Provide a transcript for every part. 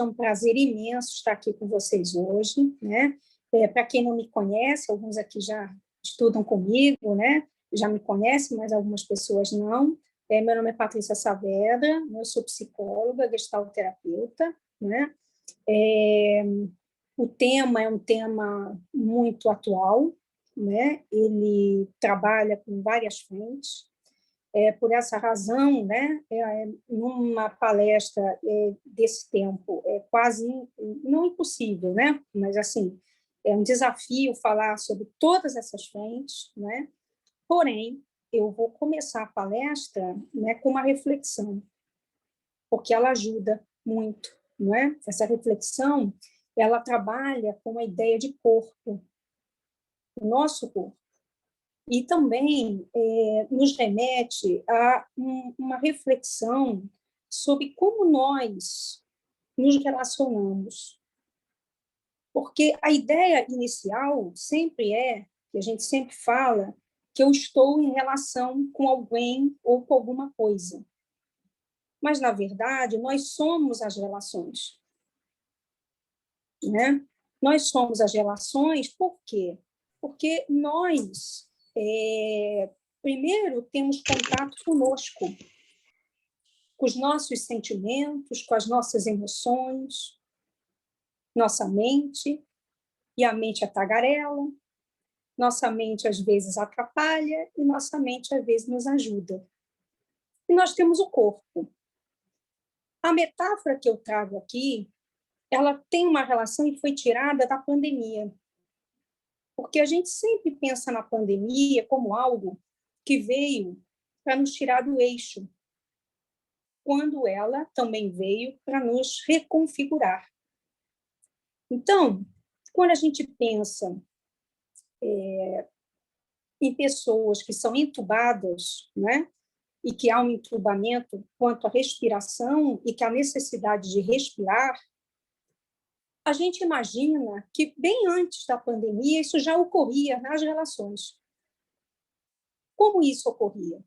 é um prazer imenso estar aqui com vocês hoje, né? Para quem não me conhece, alguns aqui já estudam comigo, né? Já me conhecem, mas algumas pessoas não. Meu nome é Patrícia Saavedra, eu sou psicóloga, gestalterapeuta, né? O tema é um tema muito atual, né? Ele trabalha com várias frentes. Por essa razão, né, numa palestra desse tempo é quase não impossível, né, mas assim é um desafio falar sobre todas essas frentes, né. Porém, eu vou começar a palestra, né, com uma reflexão, porque ela ajuda muito, não é? Essa reflexão, ela trabalha com a ideia de corpo, o nosso corpo. E também nos remete a uma reflexão sobre como nós nos relacionamos. Porque a ideia inicial sempre que a gente sempre fala, que eu estou em relação com alguém ou com alguma coisa. Mas, na verdade, nós somos as relações. Né? Nós somos as relações, por quê? Porque nós... primeiro, temos contato conosco, com os nossos sentimentos, com as nossas emoções, nossa mente, e a mente é tagarela, nossa mente às vezes atrapalha e nossa mente às vezes nos ajuda. E nós temos o corpo. A metáfora que eu trago aqui, ela tem uma relação e foi tirada da pandemia, porque a gente sempre pensa na pandemia como algo que veio para nos tirar do eixo, quando ela também veio para nos reconfigurar. Então, quando a gente pensa em pessoas que são entubadas, né, e que há um entubamento quanto à respiração e que há necessidade de respirar, a gente imagina que bem antes da pandemia isso já ocorria nas relações. Como isso ocorria?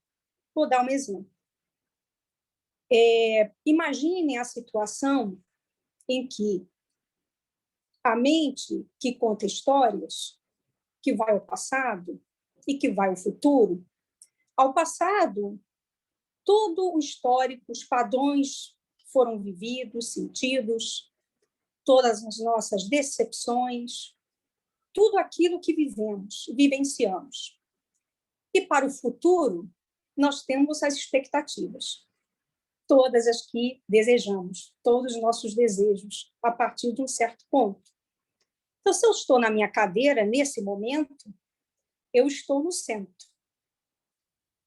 Vou dar um exemplo. Imaginem a situação em que a mente que conta histórias, que vai ao passado e que vai ao futuro, ao passado, todo o histórico, os padrões foram vividos, sentidos, todas as nossas decepções, tudo aquilo que vivemos, vivenciamos. E para o futuro, nós temos as expectativas, todas as que desejamos, todos os nossos desejos, a partir de um certo ponto. Então, se eu estou na minha cadeira, nesse momento, eu estou no centro.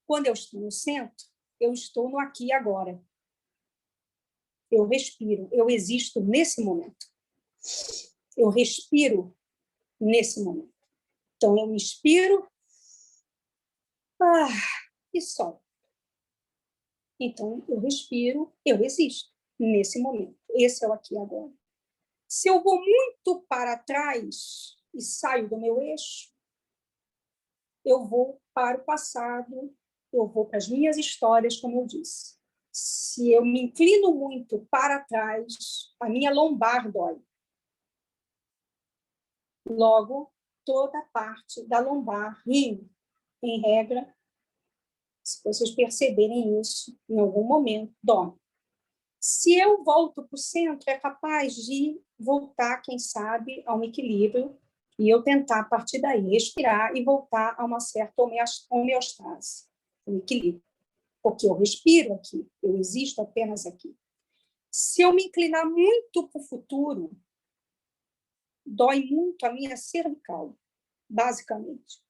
Quando eu estou no centro, eu estou no aqui e agora. Eu respiro, eu existo nesse momento. Eu respiro nesse momento. Então, eu inspiro e solto. Então, eu respiro, eu existo nesse momento. Esse é o aqui e agora. Se eu vou muito para trás e saio do meu eixo, eu vou para o passado, eu vou para as minhas histórias, como eu disse. Se eu me inclino muito para trás, a minha lombar dói. Logo, toda a parte da lombar, rio, em regra, se vocês perceberem isso, em algum momento, dói. Se eu volto para o centro, é capaz de voltar, quem sabe, a um equilíbrio e eu tentar, a partir daí, respirar e voltar a uma certa homeostase, um equilíbrio. Porque eu respiro aqui, eu existo apenas aqui. Se eu me inclinar muito para o futuro, dói muito a minha cervical, basicamente.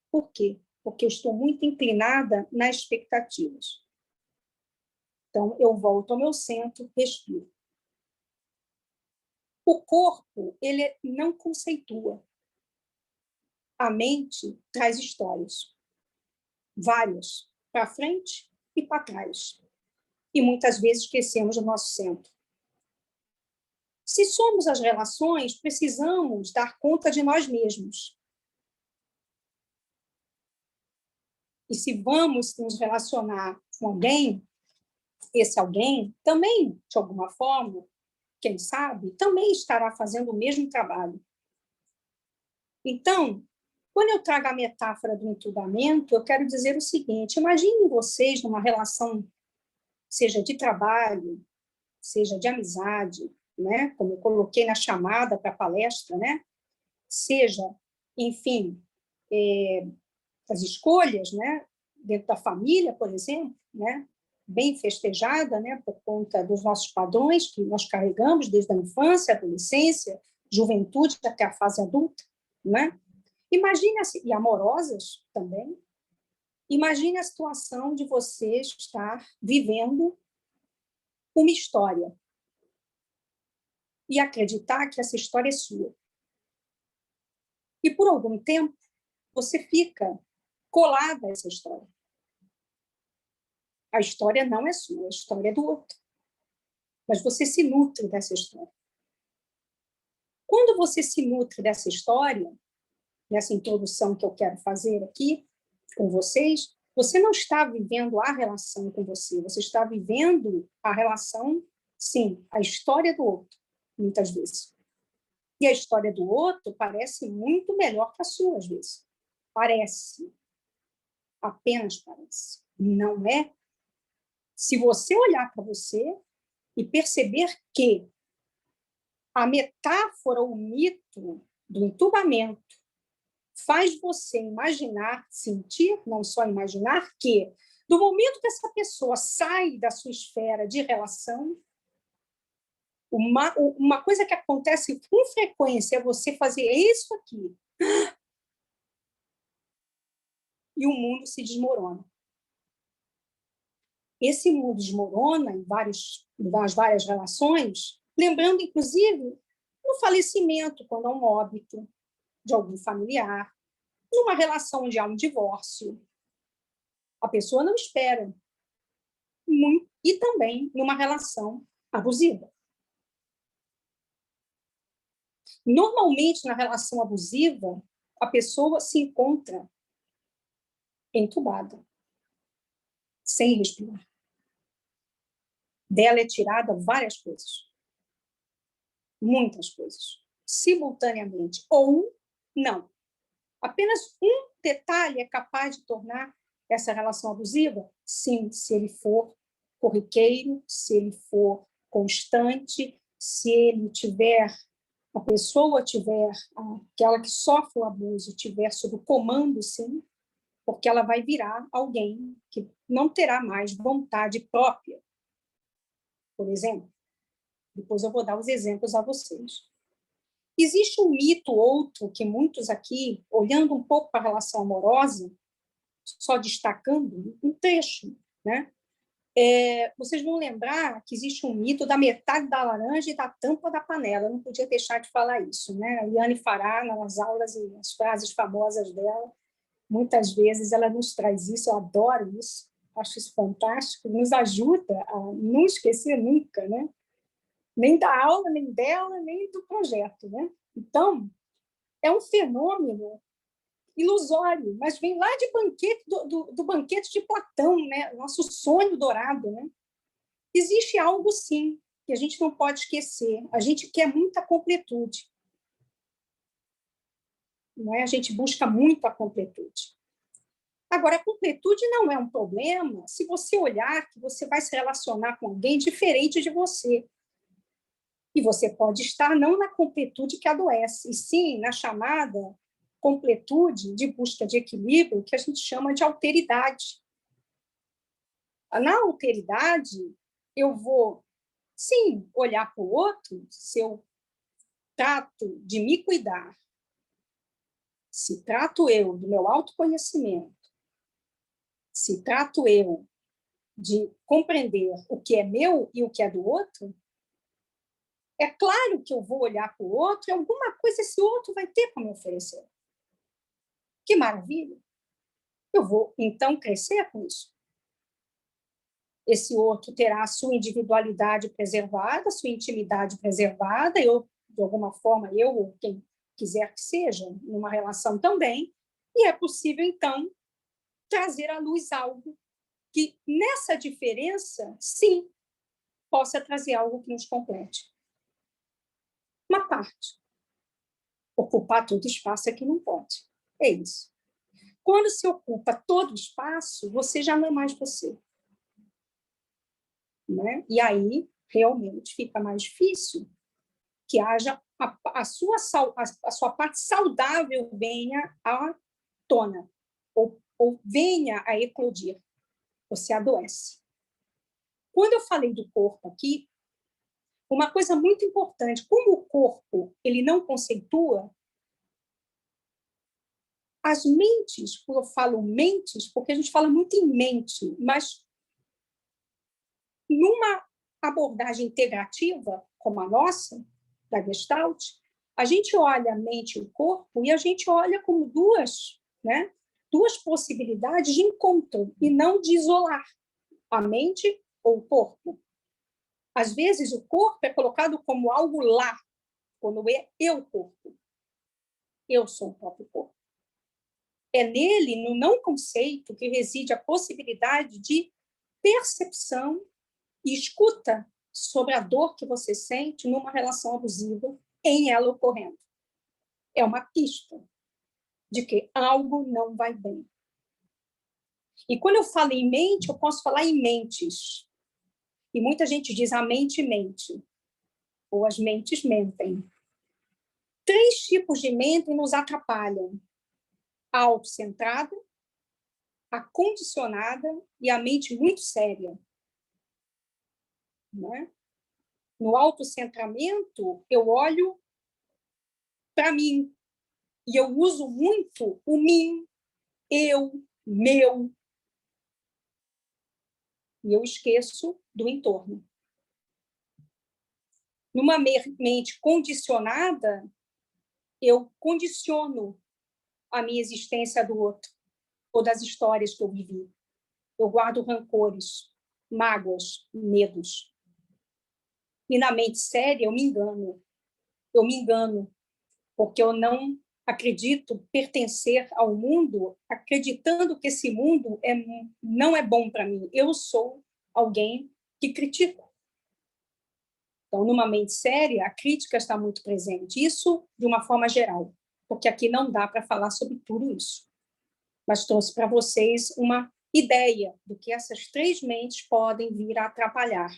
Por quê? Porque eu estou muito inclinada nas expectativas. Então, eu volto ao meu centro, respiro. O corpo, ele não conceitua. A mente traz histórias, várias, para frente e para trás. E muitas vezes esquecemos o nosso centro. Se somos as relações, precisamos dar conta de nós mesmos. E se vamos nos relacionar com alguém, esse alguém também, de alguma forma, quem sabe, também estará fazendo o mesmo trabalho. Então, quando eu trago a metáfora do entubamento, eu quero dizer o seguinte: imaginem vocês numa relação, seja de trabalho, seja de amizade, né? Como eu coloquei na chamada para a palestra, né? Seja, enfim, as escolhas, né? Dentro da família, por exemplo, né? Bem festejada, né? Por conta dos nossos padrões que nós carregamos desde a infância, adolescência, juventude até a fase adulta, né? Imagine, e amorosas também, imagine a situação de você estar vivendo uma história e acreditar que essa história é sua. E por algum tempo, você fica colada a essa história. A história não é sua, a história é do outro. Mas você se nutre dessa história. Quando você se nutre dessa história, nessa introdução que eu quero fazer aqui com vocês, você não está vivendo a relação com você, você está vivendo a relação, sim, a história do outro, muitas vezes. E a história do outro parece muito melhor que a sua, às vezes. Parece. Apenas parece. Não é. Se você olhar para você e perceber que a metáfora, o mito do entubamento faz você imaginar, sentir, não só imaginar, que do momento que essa pessoa sai da sua esfera de relação, uma coisa que acontece com frequência é você fazer isso aqui e o mundo se desmorona. Esse mundo desmorona nas várias relações, lembrando, inclusive, no falecimento, quando há um óbito de algum familiar, numa relação onde há um divórcio. A pessoa não espera. Muito, e também numa relação abusiva. Normalmente, na relação abusiva, a pessoa se encontra entubada, sem respirar. Dela é tirada várias coisas. Muitas coisas. Simultaneamente. Ou não. Apenas um detalhe é capaz de tornar essa relação abusiva? Sim, se ele for corriqueiro, se ele for constante, se ele tiver, a pessoa tiver, aquela que sofre o abuso, tiver sob o comando, sim, porque ela vai virar alguém que não terá mais vontade própria, por exemplo. Depois eu vou dar os exemplos a vocês. Existe um mito outro que muitos aqui, olhando um pouco para a relação amorosa, só destacando um trecho, né? Vocês vão lembrar que existe um mito da metade da laranja e da tampa da panela. Eu não podia deixar de falar isso, né? A Liane Fará, nas aulas e nas frases famosas dela, muitas vezes ela nos traz isso, eu adoro isso, acho isso fantástico, nos ajuda a não esquecer nunca, né? Nem da aula, nem dela, nem do projeto, né? Então, é um fenômeno ilusório, mas vem lá de banquete, do banquete de Platão, né? Nosso sonho dourado, né? Existe algo, sim, que a gente não pode esquecer. A gente quer muita completude. Não é? A gente busca muito a completude. Agora, a completude não é um problema se você olhar que você vai se relacionar com alguém diferente de você. E você pode estar não na completude que adoece, e sim na chamada completude de busca de equilíbrio, que a gente chama de alteridade. Na alteridade, eu vou, sim, olhar para o outro, se eu trato de me cuidar, se trato eu do meu autoconhecimento, se trato eu de compreender o que é meu e o que é do outro, é claro que eu vou olhar para o outro e alguma coisa esse outro vai ter para me oferecer. Que maravilha! Eu vou, então, crescer com isso. Esse outro terá a sua individualidade preservada, a sua intimidade preservada, eu, de alguma forma, eu ou quem quiser que seja, numa relação também, e é possível, então, trazer à luz algo que, nessa diferença, sim, possa trazer algo que nos complete. parte. Ocupar todo o espaço é que não pode. É isso. Quando se ocupa todo o espaço, você já não é mais você. Né? E aí, realmente, fica mais difícil que haja a sua parte saudável venha à tona, ou venha a eclodir. Você adoece. Quando eu falei do corpo aqui, uma coisa muito importante, como o corpo ele não conceitua, as mentes, eu falo mentes, porque a gente fala muito em mente, mas numa abordagem integrativa, como a nossa, da Gestalt, a gente olha a mente e o corpo e a gente olha como duas possibilidades de encontro e não de isolar a mente ou o corpo. Às vezes, o corpo é colocado como algo lá, quando é eu corpo. Eu sou o próprio corpo. É nele, no não conceito, que reside a possibilidade de percepção e escuta sobre a dor que você sente numa relação abusiva em ela ocorrendo. É uma pista de que algo não vai bem. E quando eu falo em mente, eu posso falar em mentes. E muita gente diz a mente mente, ou as mentes mentem. 3 tipos de mente nos atrapalham: a autocentrada, a condicionada e a mente muito séria. Né? No autocentramento, eu olho para mim e eu uso muito o mim, eu, meu, e eu esqueço do entorno. Numa mente condicionada, eu condiciono a minha existência do outro, ou das histórias que eu vivi. Eu guardo rancores, mágoas, medos. E na mente séria, eu me engano. Eu me engano, porque eu não acredito pertencer ao mundo, acreditando que esse mundo não é bom para mim. Eu sou alguém que critico. Então, numa mente séria, a crítica está muito presente. Isso de uma forma geral, porque aqui não dá para falar sobre tudo isso. Mas trouxe para vocês uma ideia do que essas 3 mentes podem vir a atrapalhar,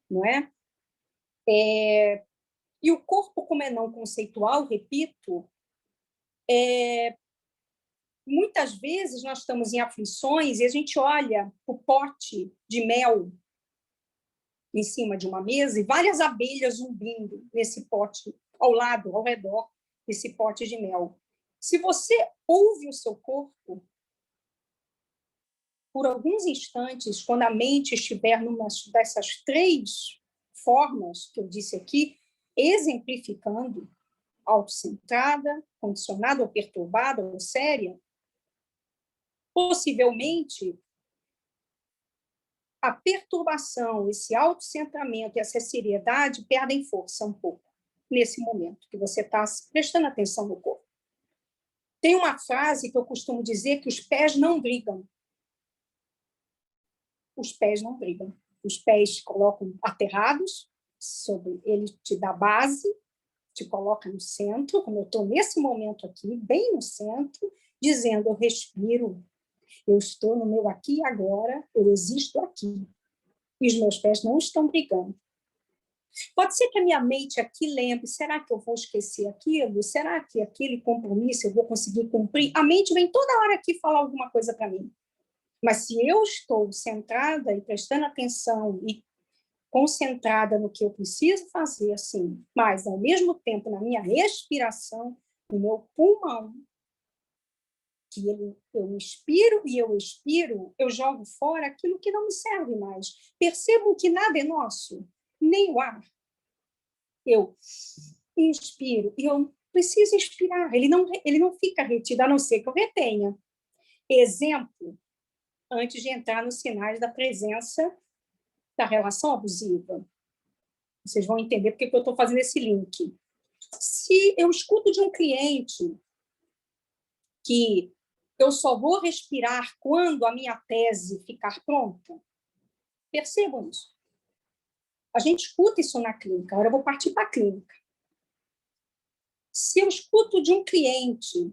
não é? E o corpo, como é não conceitual, repito, muitas vezes nós estamos em aflições e a gente olha o pote de mel em cima de uma mesa e várias abelhas zumbindo nesse pote, ao lado, ao redor desse pote de mel. Se você ouve o seu corpo, por alguns instantes, quando a mente estiver numa dessas 3 formas que eu disse aqui, exemplificando, autocentrada, condicionada ou perturbada ou séria, possivelmente a perturbação, esse autocentramento e essa seriedade perdem força um pouco nesse momento que você está prestando atenção no corpo. Tem uma frase que eu costumo dizer que os pés não brigam. Os pés não brigam. Os pés te colocam aterrados, sobre ele te dá base, te coloca no centro, como eu estou nesse momento aqui, bem no centro, dizendo: eu respiro, eu estou no meu aqui e agora, eu existo aqui. E os meus pés não estão brigando. Pode ser que a minha mente aqui lembre: será que eu vou esquecer aquilo? Será que aquele compromisso eu vou conseguir cumprir? A mente vem toda hora aqui falar alguma coisa para mim. Mas se eu estou centrada e prestando atenção e concentrada no que eu preciso fazer, assim, mas ao mesmo tempo na minha respiração, no meu pulmão, que eu inspiro e eu expiro, eu jogo fora aquilo que não me serve mais. Percebam que nada é nosso, nem o ar. Eu inspiro e eu preciso expirar, ele não fica retido, a não ser que eu retenha. Exemplo, antes de entrar nos sinais da presença da relação abusiva. Vocês vão entender porque que eu estou fazendo esse link. Se eu escuto de um cliente que eu só vou respirar quando a minha tese ficar pronta, percebam isso. A gente escuta isso na clínica, agora eu vou partir para a clínica. Se eu escuto de um cliente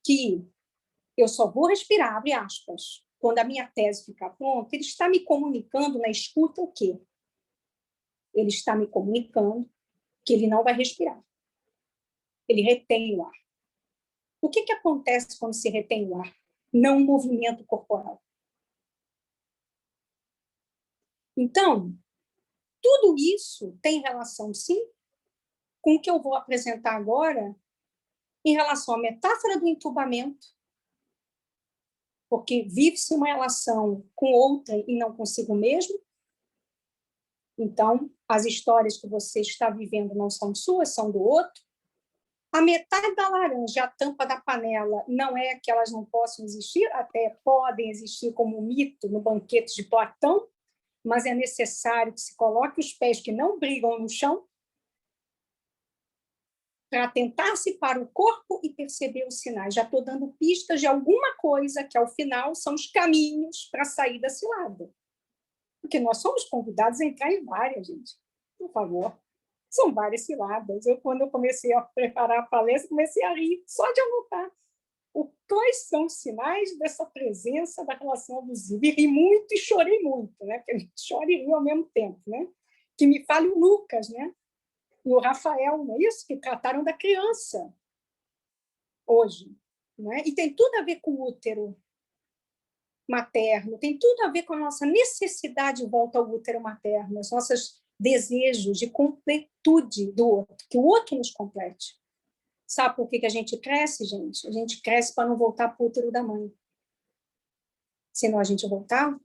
que eu só vou respirar, abre aspas, quando a minha tese ficar pronta, ele está me comunicando na escuta o quê? Ele está me comunicando que ele não vai respirar. Ele retém o ar. O que acontece quando se retém o ar? Não um movimento corporal. Então, tudo isso tem relação, sim, com o que eu vou apresentar agora em relação à metáfora do entubamento, porque vive-se uma relação com outra e não consigo mesmo. Então, as histórias que você está vivendo não são suas, são do outro. A metade da laranja, a tampa da panela, não é que elas não possam existir, até podem existir como um mito no banquete de Platão, mas é necessário que se coloque os pés que não brigam no chão para atentar-se para o corpo e perceber os sinais. Já estou dando pistas de alguma coisa que, ao final, são os caminhos para sair da cilada. Porque nós somos convidados a entrar em várias, gente. Por favor. São várias ciladas. Quando eu comecei a preparar a palestra, comecei a rir só de anotar quais são os sinais dessa presença da relação abusiva. E ri muito e chorei muito, né? Porque a gente chora e ri ao mesmo tempo, né? Que me fale o Lucas, né? E o Rafael, não é isso? Que trataram da criança hoje. Né? E tem tudo a ver com o útero materno, tem tudo a ver com a nossa necessidade de volta ao útero materno, os nossos desejos de completude do outro, que o outro nos complete. Sabe por que a gente cresce, gente? A gente cresce para não voltar para o útero da mãe. Senão a gente voltar,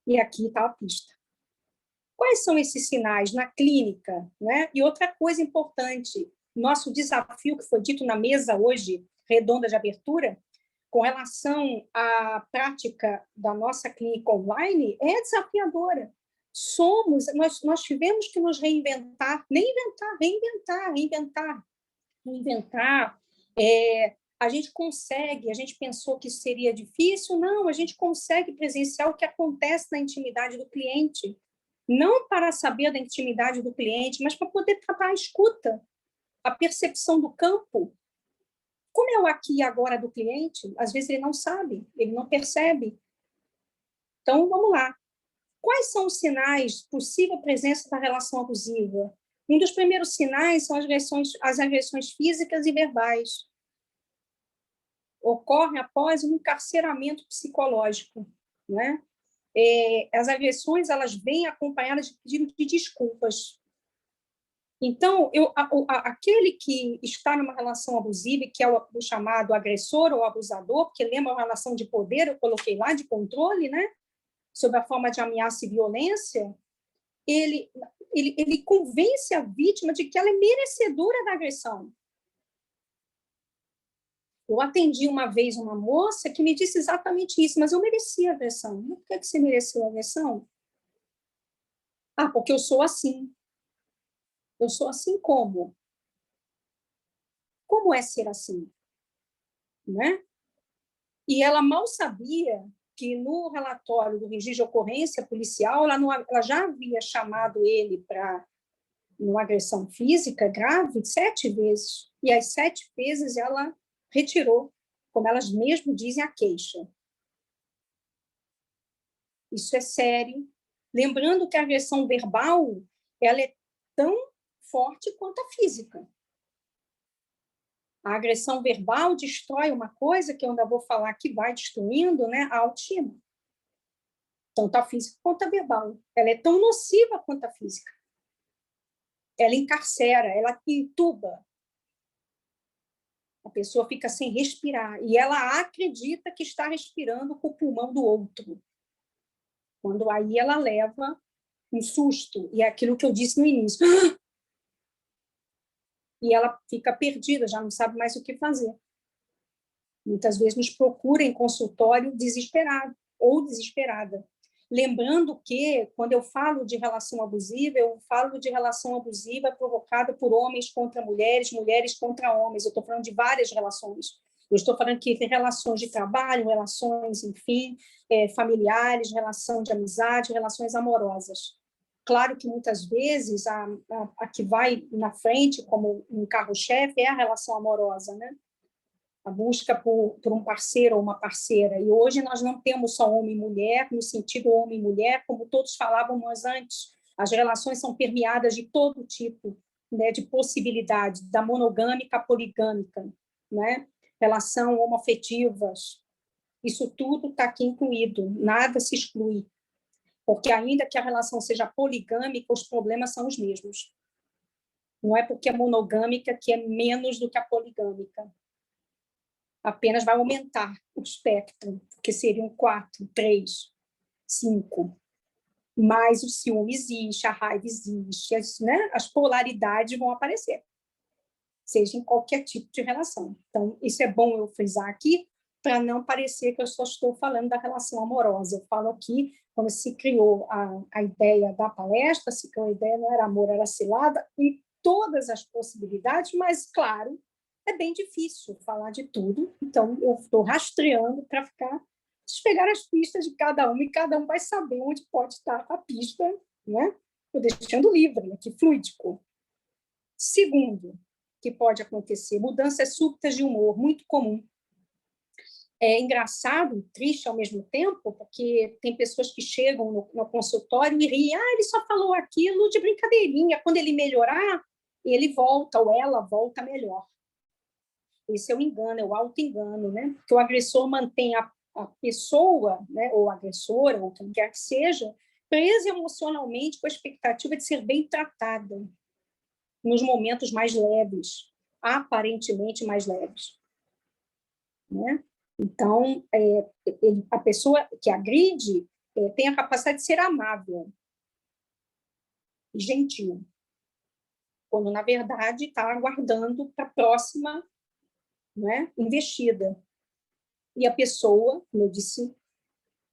e aqui está a pista. Quais são esses sinais na clínica? Né? E outra coisa importante, nosso desafio, que foi dito na mesa hoje, redonda de abertura, com relação à prática da nossa clínica online, é desafiadora. Nós tivemos que nos reinventar, reinventar. A gente consegue, a gente pensou que seria difícil, não, a gente consegue presenciar o que acontece na intimidade do cliente, não para saber da intimidade do cliente, mas para poder tratar a escuta, a percepção do campo. Como é o aqui e agora do cliente, às vezes ele não sabe, ele não percebe. Então, vamos lá. Quais são os sinais de possível presença da relação abusiva? Um dos primeiros sinais são as agressões físicas e verbais. Ocorre após um encarceramento psicológico, né? As agressões, elas vêm acompanhadas de pedido de desculpas. Então, aquele que está numa relação abusiva, que é o chamado agressor ou abusador, porque lembra uma relação de poder, eu coloquei lá, de controle, né? Sob a forma de ameaça e violência, ele convence a vítima de que ela é merecedora da agressão. Eu atendi uma vez uma moça que me disse exatamente isso, mas eu mereci a agressão. Por que você mereceu a agressão? Ah, porque eu sou assim. Eu sou assim como? Como é ser assim? Né? E ela mal sabia que no relatório do registro de ocorrência policial, ela já havia chamado ele para uma agressão física grave 7 vezes. E as 7 vezes ela retirou, como elas mesmo dizem, a queixa. Isso é sério. Lembrando que a agressão verbal ela é tão forte quanto a física. A agressão verbal destrói uma coisa que eu ainda vou falar que vai destruindo, né, a autoestima. Tanto a física quanto a verbal. Ela é tão nociva quanto a física. Ela encarcera, ela entuba. A pessoa fica sem respirar e ela acredita que está respirando com o pulmão do outro. Quando aí ela leva um susto, e é aquilo que eu disse no início. E ela fica perdida, já não sabe mais o que fazer. Muitas vezes nos procura em consultório desesperado ou desesperada. Lembrando que, quando eu falo de relação abusiva, eu falo de relação abusiva provocada por homens contra mulheres, mulheres contra homens. Eu estou falando de várias relações. Eu estou falando que tem relações de trabalho, relações, enfim, familiares, relação de amizade, relações amorosas. Claro que, muitas vezes, a que vai na frente como um carro-chefe é a relação amorosa, né? A busca por um parceiro ou uma parceira. E hoje nós não temos só homem e mulher, no sentido homem e mulher, como todos falávamos antes. As relações são permeadas de todo tipo, né, de possibilidades, da monogâmica à poligâmica, né? Relação homoafetivas. Isso tudo está aqui incluído, nada se exclui. Porque, ainda que a relação seja poligâmica, os problemas são os mesmos. Não é porque é monogâmica que é menos do que a poligâmica. Apenas vai aumentar o espectro, que seriam 4, 3, 5. Mas o ciúme existe, a raiva existe, as polaridades vão aparecer, seja em qualquer tipo de relação. Então, isso é bom eu frisar aqui, para não parecer que eu só estou falando da relação amorosa. Eu falo aqui, quando se criou a ideia da palestra, se criou a ideia, não era amor, era cilada, em todas as possibilidades, mas, claro, é bem difícil falar de tudo, então eu estou rastreando para pegar as pistas de cada um, e cada um vai saber onde pode estar a pista, né? Estou deixando livre, aqui, fluídico. Segundo, que pode acontecer, mudanças súbitas de humor, muito comum. É engraçado e triste ao mesmo tempo, porque tem pessoas que chegam no consultório e riem, ele só falou aquilo de brincadeirinha, quando ele melhorar, ele volta, ou ela volta melhor. Esse é o engano, é o auto-engano, né? Porque o agressor mantém a pessoa, né, ou a agressora, ou quem quer que seja, presa emocionalmente com a expectativa de ser bem tratada nos momentos mais leves, aparentemente mais leves, né? Então, a pessoa que agride tem a capacidade de ser amável e gentil, quando, na verdade, está aguardando para a próxima, né, investida. E a pessoa, como eu disse,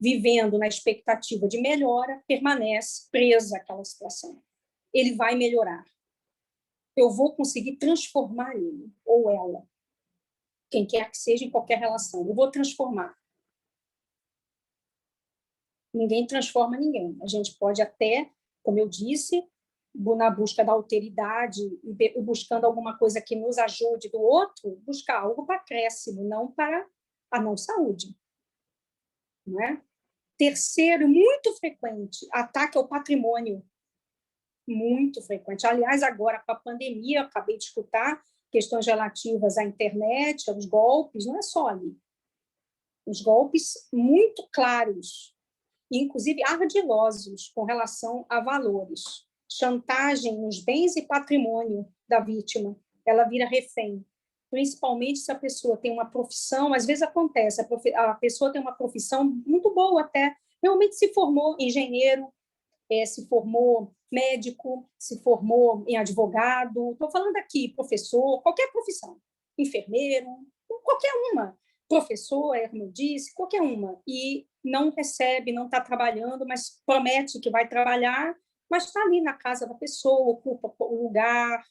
vivendo na expectativa de melhora, permanece presa àquela situação. Ele vai melhorar. Eu vou conseguir transformar ele, ou ela, quem quer que seja, em qualquer relação. Eu vou transformar. Ninguém transforma ninguém. A gente pode até, como eu disse, na busca da alteridade e buscando alguma coisa que nos ajude do outro, buscar algo para acréscimo, não para a não saúde. Não é? Terceiro, muito frequente, ataque ao patrimônio. Muito frequente. Aliás, agora, com a pandemia, eu acabei de escutar questões relativas à internet, aos golpes, não é só ali. Os golpes muito claros, inclusive ardilosos, com relação a valores. Chantagem nos bens e patrimônio da vítima. Ela vira refém. Principalmente se a pessoa tem uma profissão, às vezes acontece, a pessoa tem uma profissão muito boa até, realmente se formou engenheiro, se formou médico, se formou em advogado, estou falando aqui, professor, qualquer profissão, enfermeiro, qualquer uma, professor, como eu disse, qualquer uma, e não recebe, não está trabalhando, mas promete que vai trabalhar, mas está ali na casa da pessoa, ocupa o lugar,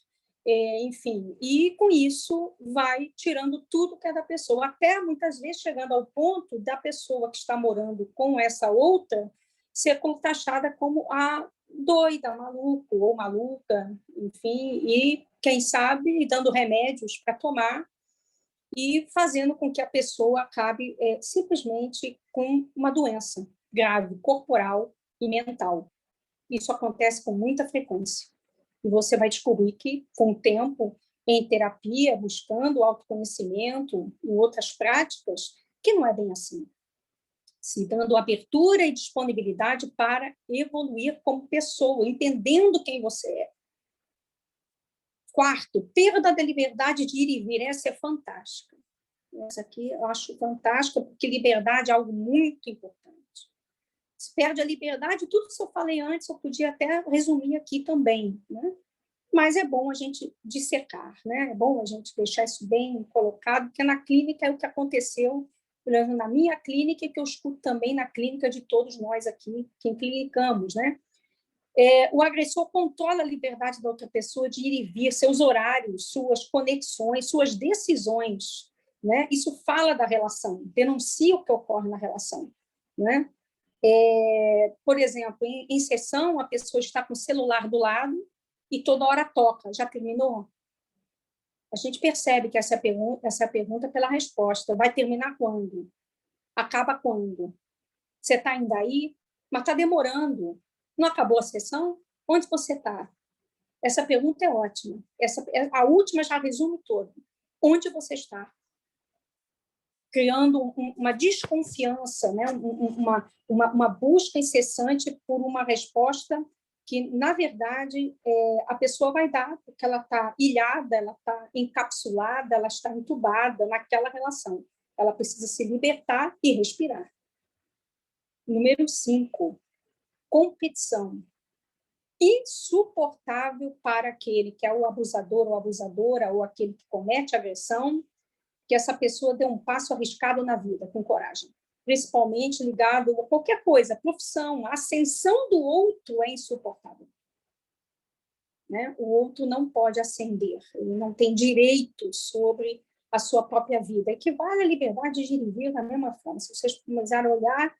enfim, e com isso vai tirando tudo que é da pessoa, até muitas vezes chegando ao ponto da pessoa que está morando com essa outra ser taxada como a doida, maluco ou maluca, enfim, e, quem sabe, dando remédios para tomar e fazendo com que a pessoa acabe simplesmente com uma doença grave, corporal e mental. Isso acontece com muita frequência. E você vai descobrir que, com o tempo, em terapia, buscando autoconhecimento, em outras práticas, que não é bem assim. Se dando abertura e disponibilidade para evoluir como pessoa, entendendo quem você é. Quarto, perda da liberdade de ir e vir. Essa é fantástica. Essa aqui eu acho fantástica, porque liberdade é algo muito importante. Se perde a liberdade, tudo que eu falei antes, eu podia até resumir aqui também, né? Mas é bom a gente dissecar, né? É bom a gente deixar isso bem colocado, porque na clínica é o que aconteceu na minha clínica, e que eu escuto também na clínica de todos nós aqui, que clinicamos, né? O agressor controla a liberdade da outra pessoa de ir e vir, seus horários, suas conexões, suas decisões, né? Isso fala da relação, denuncia o que ocorre na relação, né? Por exemplo, em sessão, a pessoa está com o celular do lado e toda hora toca. Já terminou? A gente percebe que essa pergunta pela resposta. Vai terminar quando? Acaba quando? Você está ainda aí? Mas está demorando. Não acabou a sessão? Onde você está? Essa pergunta é ótima. A última já resume todo. Onde você está? Criando uma desconfiança, né? uma busca incessante por uma resposta que, na verdade, a pessoa vai dar, porque ela está ilhada, ela está encapsulada, ela está entubada naquela relação. Ela precisa se libertar e respirar. Número 5, competição. Insuportável para aquele que é o abusador ou abusadora, ou aquele que comete agressão, que essa pessoa dê um passo arriscado na vida, com coragem. Principalmente ligado a qualquer coisa, profissão, a ascensão do outro é insuportável. Né? O outro não pode ascender, ele não tem direito sobre a sua própria vida. Equivale à liberdade de ir e vir da mesma forma. Se vocês começarem a olhar,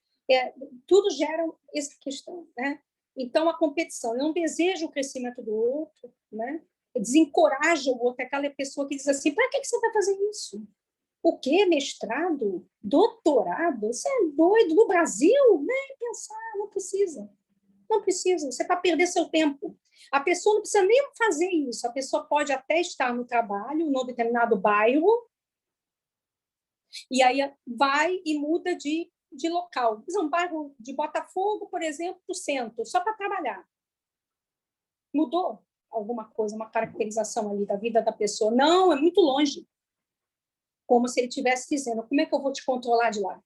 tudo gera essa questão. Né? Então, a competição, eu não desejo o crescimento do outro, né? Desencoraja o outro, aquela pessoa que diz assim, para que você vai fazer isso? O quê? Mestrado? Doutorado? Você é doido? No Brasil? Nem pensar, não precisa. Não precisa, você está perdendo seu tempo. A pessoa não precisa nem fazer isso, a pessoa pode até estar no trabalho, num determinado bairro, e aí vai e muda de local. Um bairro de Botafogo, por exemplo, para o centro, só para trabalhar. Mudou alguma coisa, uma caracterização ali da vida da pessoa? Não, é muito longe. Como se ele estivesse dizendo, como é que eu vou te controlar de lá?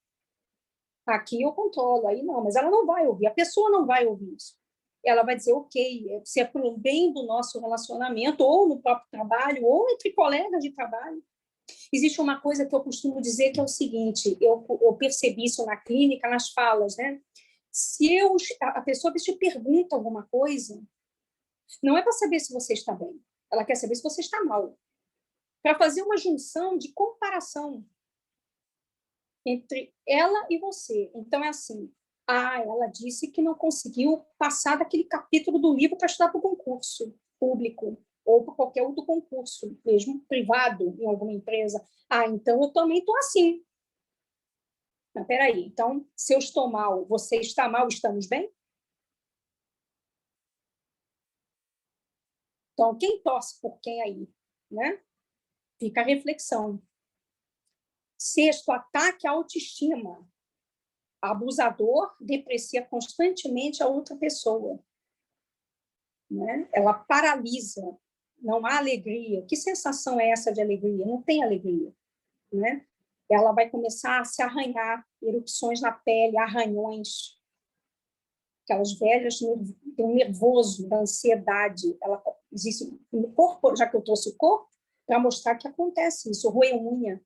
Aqui eu controlo, aí não, mas ela não vai ouvir, a pessoa não vai ouvir isso. Ela vai dizer, ok, se é para o bem do nosso relacionamento, ou no próprio trabalho, ou entre colegas de trabalho. Existe uma coisa que eu costumo dizer que é o seguinte, eu percebi isso na clínica, nas falas, né? Se a pessoa te pergunta alguma coisa, não é para saber se você está bem, ela quer saber se você está mal. Para fazer uma junção de comparação entre ela e você. Então, é assim, ela disse que não conseguiu passar daquele capítulo do livro para estudar para o concurso público ou para qualquer outro concurso, mesmo privado, em alguma empresa. Então eu também estou assim. Mas, espera aí, então, se eu estou mal, você está mal, estamos bem? Então, quem torce por quem aí? Né? Fica a reflexão. Sexto, ataque à autoestima. Abusador deprecia constantemente a outra pessoa. Né? Ela paralisa, não há alegria. Que sensação é essa de alegria? Não tem alegria. Né? Ela vai começar a se arranhar, erupções na pele, arranhões, aquelas velhas do nervoso, da ansiedade. Ela existe no corpo, já que eu trouxe o corpo, para mostrar que acontece isso, roer unha,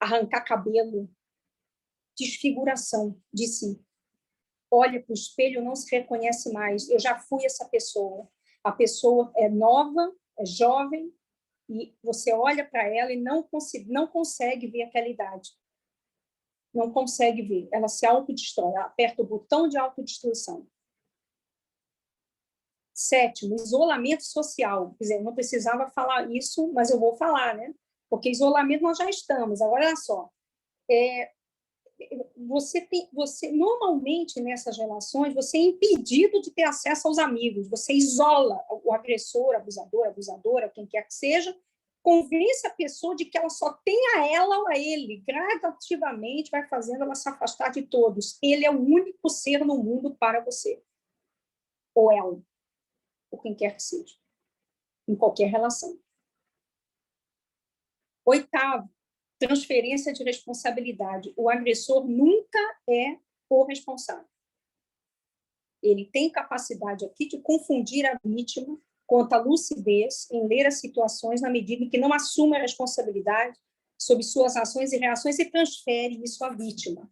arrancar cabelo, desfiguração de si. Olha para o espelho, não se reconhece mais. Eu já fui essa pessoa. A pessoa é nova, é jovem, e você olha para ela e não consegue ver aquela idade. Não consegue ver. Ela se autodestrói. Ela aperta o botão de autodestruição. Sétimo, isolamento social. Quer dizer, eu não precisava falar isso, mas eu vou falar, né? Porque isolamento nós já estamos. Agora, olha só. Você normalmente nessas relações você é impedido de ter acesso aos amigos, você isola o agressor, abusador, abusadora, quem quer que seja, convence a pessoa de que ela só tem a ela ou a ele, gradativamente vai fazendo ela se afastar de todos. Ele é o único ser no mundo para você, ou ela, ou quem quer que seja, em qualquer relação. Oitavo, transferência de responsabilidade. O agressor nunca é o responsável. Ele tem capacidade aqui de confundir a vítima quanto à lucidez em ler as situações na medida em que não assume a responsabilidade sobre suas ações e reações e transfere isso à vítima.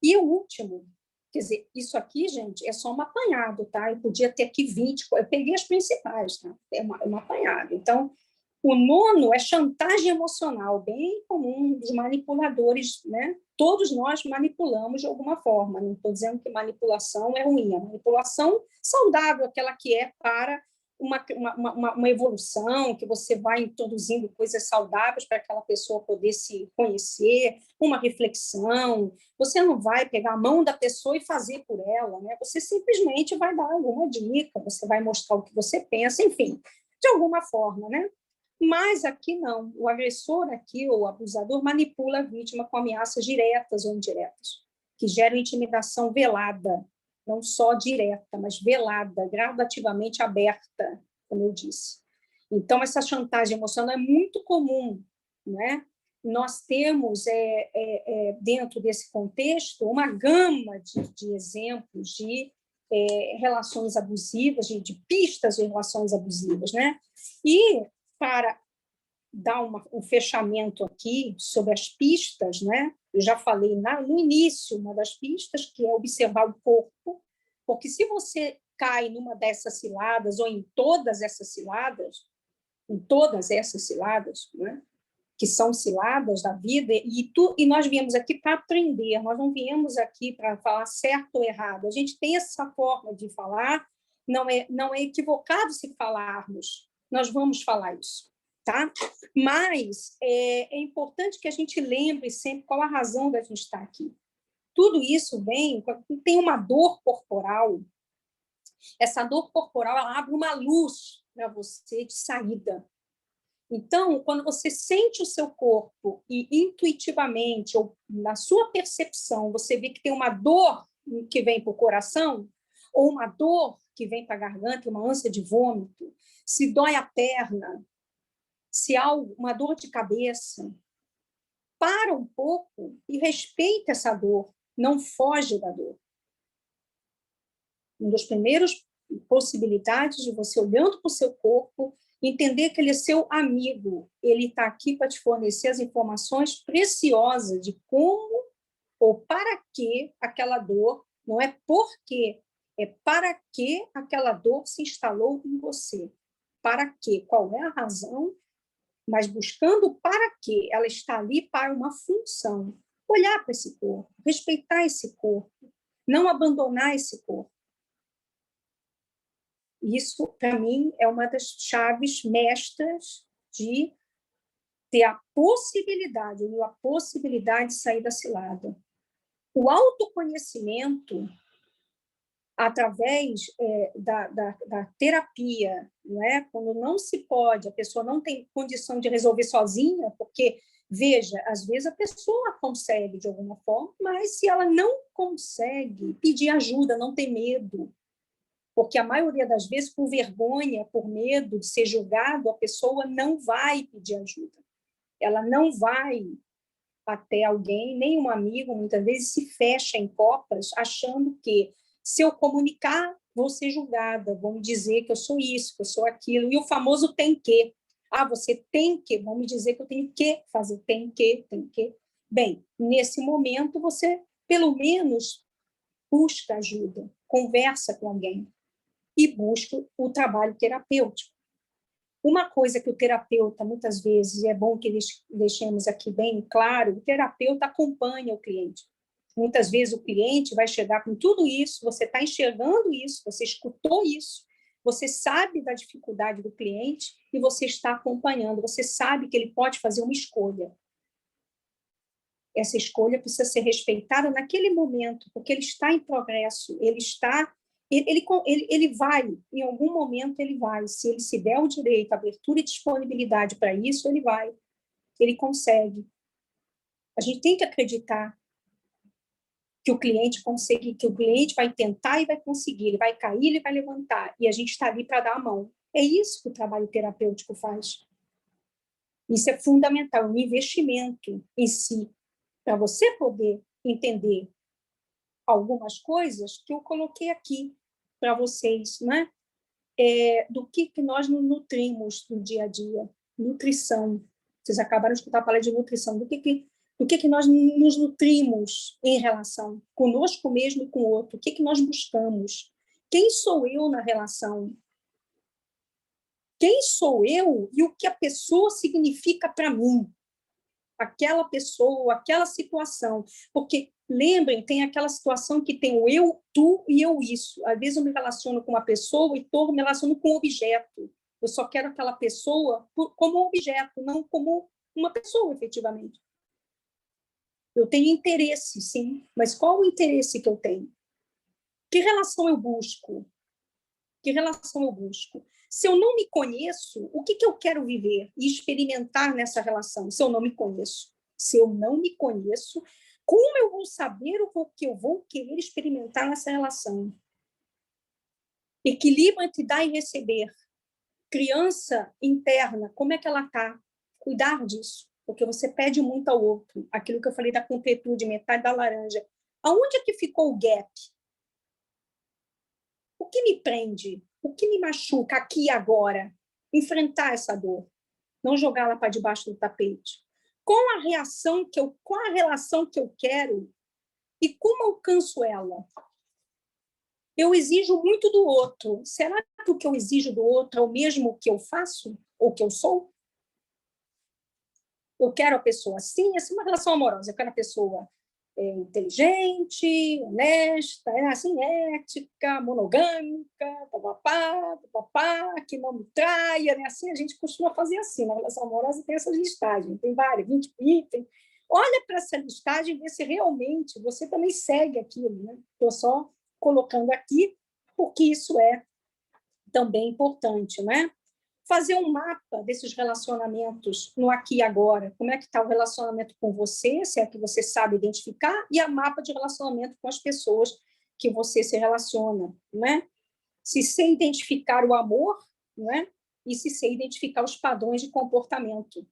E o último, quer dizer, isso aqui, gente, é só um apanhado, tá? Eu podia ter aqui 20, eu peguei as principais, tá? É um apanhado. Então, O nono é chantagem emocional, bem comum dos manipuladores, né? Todos nós manipulamos de alguma forma. Não estou dizendo que manipulação é ruim. A manipulação saudável, aquela que é para uma evolução, que você vai introduzindo coisas saudáveis para aquela pessoa poder se conhecer, uma reflexão. Você não vai pegar a mão da pessoa e fazer por ela, né? Você simplesmente vai dar alguma dica, você vai mostrar o que você pensa, enfim, de alguma forma, né? Mas aqui não. O agressor aqui, ou o abusador, manipula a vítima com ameaças diretas ou indiretas, que geram intimidação velada, não só direta, mas velada, gradativamente aberta, como eu disse. Então, essa chantagem emocional é muito comum, né? Nós temos, dentro desse contexto, uma gama de exemplos de relações abusivas, de pistas de relações abusivas, né? E para dar um fechamento aqui sobre as pistas, né? Eu já falei no início uma das pistas, que é observar o corpo, porque se você cai numa dessas ciladas ou em todas essas ciladas, né? Que são ciladas da vida, e nós viemos aqui para aprender, nós não viemos aqui para falar certo ou errado. A gente tem essa forma de falar, não é equivocado se falarmos, nós vamos falar isso. Tá? Mas é importante que a gente lembre sempre qual a razão da gente estar aqui. Tudo isso vem, tem uma dor corporal, essa dor corporal ela abre uma luz para você de saída. Então, quando você sente o seu corpo e intuitivamente, ou na sua percepção, você vê que tem uma dor que vem para o coração, ou uma dor que vem para a garganta, uma ânsia de vômito, se dói a perna, se há uma dor de cabeça, para um pouco e respeita essa dor, não foge da dor. Uma das primeiras possibilidades de você, olhando para o seu corpo, entender que ele é seu amigo, ele está aqui para te fornecer as informações preciosas de como ou para que aquela dor, não é por quê, é para que aquela dor se instalou em você. Para quê? Qual é a razão? Mas buscando para quê? Ela está ali para uma função. Olhar para esse corpo, respeitar esse corpo, não abandonar esse corpo. Isso, para mim, é uma das chaves mestras de ter a possibilidade de sair da cilada. O autoconhecimento, através da terapia, não é? Quando não se pode, a pessoa não tem condição de resolver sozinha, porque, veja, às vezes a pessoa consegue de alguma forma, mas se ela não consegue, pedir ajuda, não ter medo, porque a maioria das vezes, por vergonha, por medo de ser julgado, a pessoa não vai pedir ajuda. Ela não vai até alguém, nem um amigo, muitas vezes se fecha em copas, achando que se eu comunicar, vou ser julgada, vão me dizer que eu sou isso, que eu sou aquilo, e o famoso tem que. Ah, você tem que, vão me dizer que eu tenho que fazer, tem que. Bem, nesse momento, você, pelo menos, busca ajuda, conversa com alguém e busca o trabalho terapêutico. Uma coisa que o terapeuta, muitas vezes, e é bom que deixemos aqui bem claro, o terapeuta acompanha o cliente. Muitas vezes o cliente vai chegar com tudo isso, você está enxergando isso, você escutou isso, você sabe da dificuldade do cliente e você está acompanhando, você sabe que ele pode fazer uma escolha. Essa escolha precisa ser respeitada naquele momento, porque ele está em progresso, ele vai, em algum momento ele vai, se ele se der o direito, abertura e disponibilidade para isso, ele vai, ele consegue. A gente tem que acreditar que o cliente consegue, que o cliente vai tentar e vai conseguir, ele vai cair, ele vai levantar, e a gente está ali para dar a mão. É isso que o trabalho terapêutico faz. Isso é fundamental, um investimento em si, para você poder entender algumas coisas que eu coloquei aqui para vocês, né? Do que nós nos nutrimos no dia a dia. Nutrição. Vocês acabaram de escutar falar de nutrição. Do que nós nos nutrimos em relação conosco mesmo e com o outro? O que nós buscamos? Quem sou eu na relação? quem sou eu e o que a pessoa significa para mim, aquela pessoa, aquela situação. Porque, lembrem, tem aquela situação que tem o eu, tu e eu isso. Às vezes eu me relaciono com uma pessoa e estou me relacionando com um objeto. Eu só quero aquela pessoa como um objeto, não como uma pessoa, efetivamente. Eu tenho interesse, sim, mas qual o interesse que eu tenho? Que relação eu busco? Que relação eu busco? Se eu não me conheço, o que eu quero viver e experimentar nessa relação, se eu não me conheço? Se eu não me conheço, como eu vou saber o que eu vou querer experimentar nessa relação? Equilíbrio entre dar e receber. Criança interna, como é que ela está? Cuidar disso, porque você pede muito ao outro. Aquilo que eu falei da completude, metade da laranja. Aonde é que ficou o gap? O que me prende? O que me machuca aqui e agora? Enfrentar essa dor, não jogá-la para debaixo do tapete. Qual a relação que eu quero e como alcanço ela? Eu exijo muito do outro. Será que o que eu exijo do outro é o mesmo que eu faço ou que eu sou? Eu quero a pessoa assim, assim, uma relação amorosa. Eu quero a pessoa inteligente, honesta, assim, ética, monogâmica, papapá, papapá, que não me traia, né? Assim, a gente costuma fazer assim, na relação amorosa tem essa listagem, tem várias, 20 itens. Olha para essa listagem e vê se realmente você também segue aquilo, né? Estou só colocando aqui, porque isso é também importante, né? Fazer um mapa desses relacionamentos no aqui e agora. Como é que está o relacionamento com você, se é que você sabe identificar, e a mapa de relacionamento com as pessoas que você se relaciona, né? Se sei identificar o amor, né? E se sei identificar os padrões de comportamento,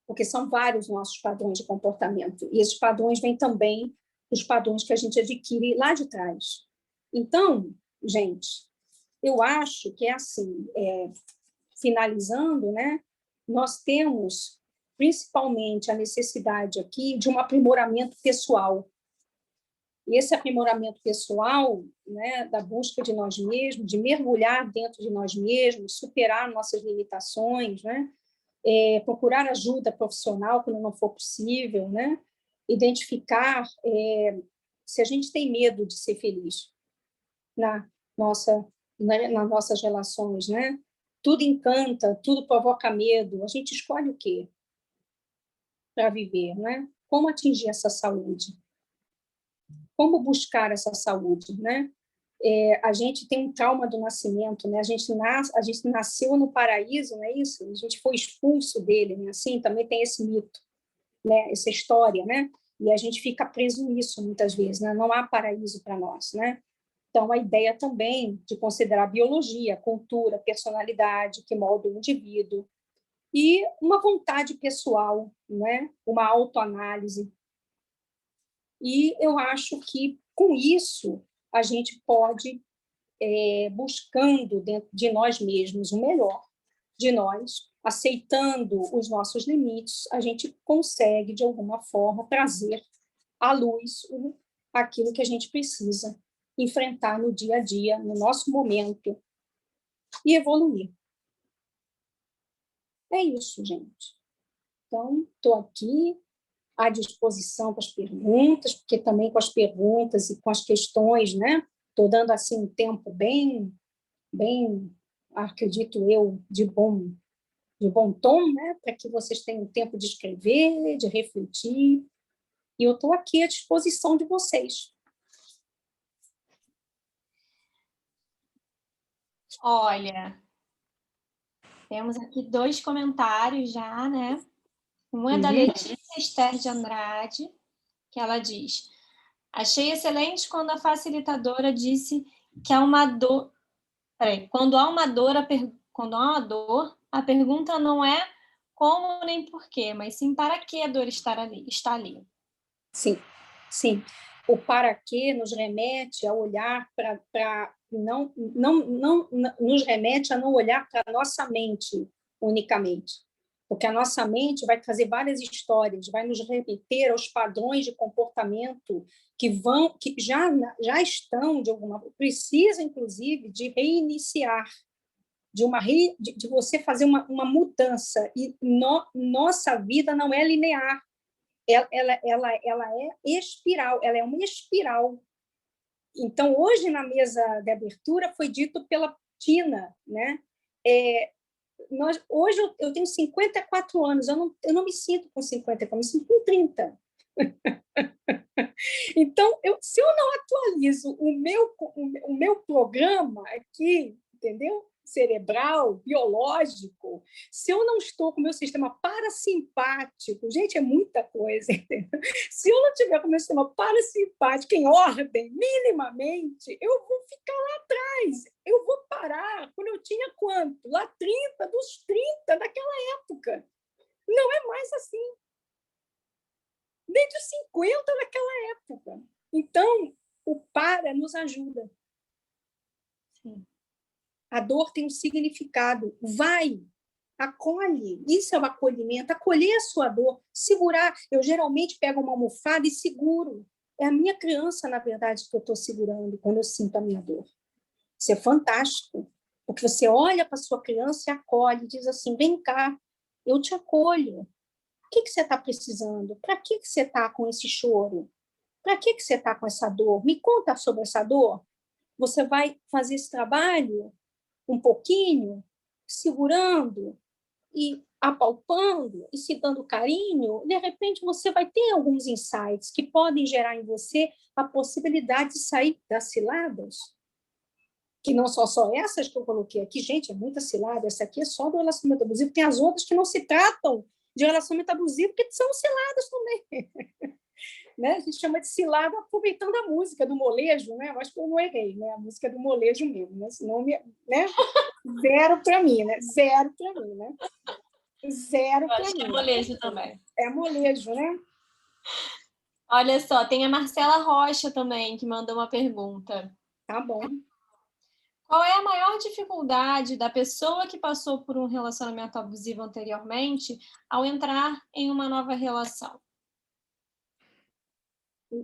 porque são vários nossos padrões de comportamento, e esses padrões vêm também dos padrões que a gente adquire lá de trás. Então, gente, eu acho que é assim, finalizando, né, nós temos principalmente a necessidade aqui de um aprimoramento pessoal. E esse aprimoramento pessoal, né, da busca de nós mesmos, de mergulhar dentro de nós mesmos, superar nossas limitações, né, procurar ajuda profissional quando não for possível, né, identificar se a gente tem medo de ser feliz na nossa, nas nossas relações, né? Tudo encanta, tudo provoca medo. A gente escolhe o quê para viver, né? Como atingir essa saúde? Como buscar essa saúde, né? A gente tem um trauma do nascimento, né? A gente nasceu no paraíso, não é isso? A gente foi expulso dele, né? Assim, também tem esse mito, né? Essa história, né? E a gente fica preso nisso muitas vezes, né? Não há paraíso para nós, né? Então, a ideia também de considerar a biologia, a cultura, a personalidade que molda o indivíduo, e uma vontade pessoal, né? Uma autoanálise. E eu acho que, com isso, a gente pode, buscando dentro de nós mesmos o melhor de nós, aceitando os nossos limites, a gente consegue, de alguma forma, trazer à luz aquilo que a gente precisa enfrentar no dia a dia, no nosso momento, e evoluir. É isso, gente. Então, estou aqui à disposição com as perguntas, porque também com as perguntas e com as questões, né? Estou dando assim um tempo bem, acredito eu, de bom tom, né? Para que vocês tenham tempo de escrever, de refletir. E eu estou aqui à disposição de vocês. Olha, temos aqui 2 comentários já, né? Um é da Letícia Esther de Andrade, que ela diz: achei excelente quando a facilitadora disse que há uma dor. Quando há uma dor, a pergunta não é como nem porquê, mas sim para que a dor está ali. Sim, sim. O para quê nos remete a olhar para não nos remete a não olhar para a nossa mente unicamente, porque a nossa mente vai trazer várias histórias, vai nos remeter aos padrões de comportamento que já estão de alguma precisa inclusive de reiniciar, de você fazer uma mudança. E nossa vida não é linear, ela é espiral, ela é uma espiral. Então, hoje, na mesa de abertura, foi dito pela Tina, né? Hoje eu tenho 54 anos, eu não me sinto com 54, eu me sinto com 30. Então, se eu não atualizo o meu programa aqui, entendeu? Cerebral, biológico, se eu não estou com o meu sistema parasimpático, gente, é muita coisa, entendeu? Se eu não tiver com o meu sistema parasimpático em ordem, minimamente, eu vou ficar lá atrás, eu vou parar quando eu tinha quanto? Lá 30, dos 30 daquela época. Não é mais assim. Desde os 50 daquela época. Então, o para nos ajuda. Sim. A dor tem um significado. Vai, acolhe. Isso é o acolhimento. Acolher a sua dor, segurar. Eu geralmente pego uma almofada e seguro. É a minha criança, na verdade, que eu estou segurando quando eu sinto a minha dor. Isso é fantástico. Porque você olha para a sua criança e acolhe, diz assim, vem cá, eu te acolho. O que você está precisando? Para que você está com esse choro? Para que você está com essa dor? Me conta sobre essa dor. Você vai fazer esse trabalho um pouquinho, segurando e apalpando e se dando carinho. De repente, você vai ter alguns insights que podem gerar em você a possibilidade de sair das ciladas, que não são só essas que eu coloquei aqui. Gente, é muita cilada. Essa aqui é só do relacionamento abusivo. Tem as outras que não se tratam de relacionamento abusivo, que são ciladas também. Né? A gente chama de cilada aproveitando a música do molejo, né? Eu acho que eu não errei, né? A música do molejo mesmo, né? Senão, né? Zero para mim, né? Zero para mim, né? Zero para mim. Acho que é molejo também. É molejo, né? Olha só, tem a Marcela Rocha também, que mandou uma pergunta. Tá bom. Qual é a maior dificuldade da pessoa que passou por um relacionamento abusivo anteriormente ao entrar em uma nova relação?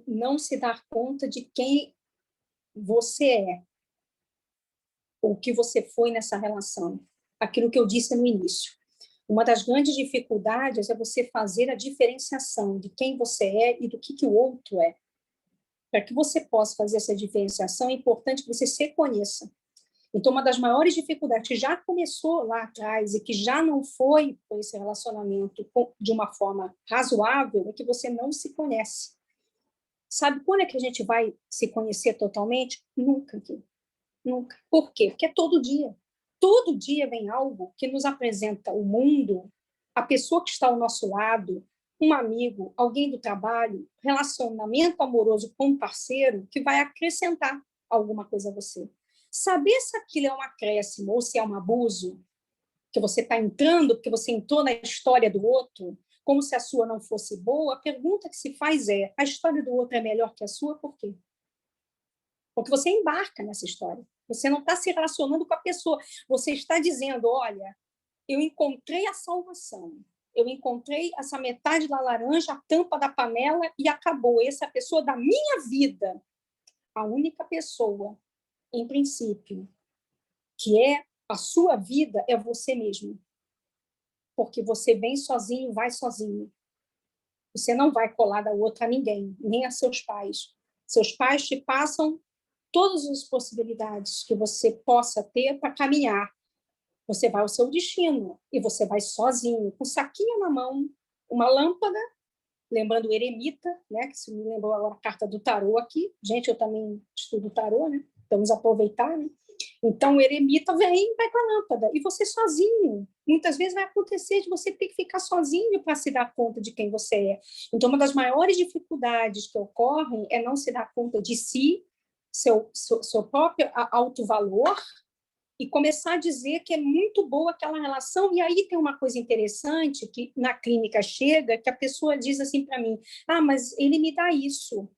Não se dar conta de quem você é, o que você foi nessa relação. Aquilo que eu disse no início. Uma das grandes dificuldades é você fazer a diferenciação de quem você é e do que o outro é. Para que você possa fazer essa diferenciação, é importante que você se conheça. Então, uma das maiores dificuldades que já começou lá atrás e que já não foi por esse relacionamento de uma forma razoável é que você não se conhece. Sabe quando é que a gente vai se conhecer totalmente? Nunca, nunca. Por quê? Porque é todo dia. Todo dia vem algo que nos apresenta o mundo, a pessoa que está ao nosso lado, um amigo, alguém do trabalho, relacionamento amoroso com um parceiro, que vai acrescentar alguma coisa a você. Saber se aquilo é um acréscimo ou se é um abuso, que você está entrando porque você entrou na história do outro, como se a sua não fosse boa, a pergunta que se faz é: a história do outro é melhor que a sua? Por quê? Porque você embarca nessa história. Você não está se relacionando com a pessoa. Você está dizendo: olha, eu encontrei a salvação. Eu encontrei essa metade da laranja, a tampa da panela e acabou. Essa é a pessoa da minha vida. A única pessoa, em princípio, que é a sua vida é você mesmo. Porque você vem sozinho, vai sozinho. Você não vai colar da outra a ninguém, nem a seus pais. Seus pais te passam todas as possibilidades que você possa ter para caminhar. Você vai ao seu destino e você vai sozinho, com um saquinho na mão, uma lâmpada, lembrando o eremita, né, que se me lembrou agora a carta do tarô aqui. Gente, eu também estudo tarô, né? Vamos aproveitar, né? Então, o eremita vem e vai com a lâmpada. E você sozinho. Muitas vezes vai acontecer de você ter que ficar sozinho para se dar conta de quem você é. Então, uma das maiores dificuldades que ocorrem é não se dar conta de si, seu próprio autovalor, e começar a dizer que é muito boa aquela relação. E aí tem uma coisa interessante que na clínica chega, que a pessoa diz assim para mim: ah, mas ele me dá isso,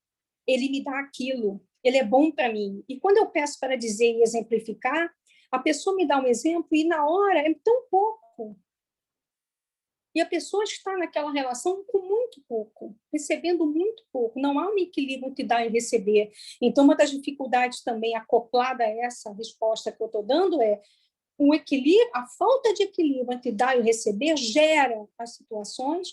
ele me dá aquilo, ele é bom para mim. E quando eu peço para dizer e exemplificar, a pessoa me dá um exemplo e na hora é tão pouco. E a pessoa está naquela relação com muito pouco, recebendo muito pouco. Não há um equilíbrio entre dar e receber. Então, uma das dificuldades também acoplada a essa resposta que eu estou dando é: o equilíbrio, a falta de equilíbrio entre dar e receber gera as situações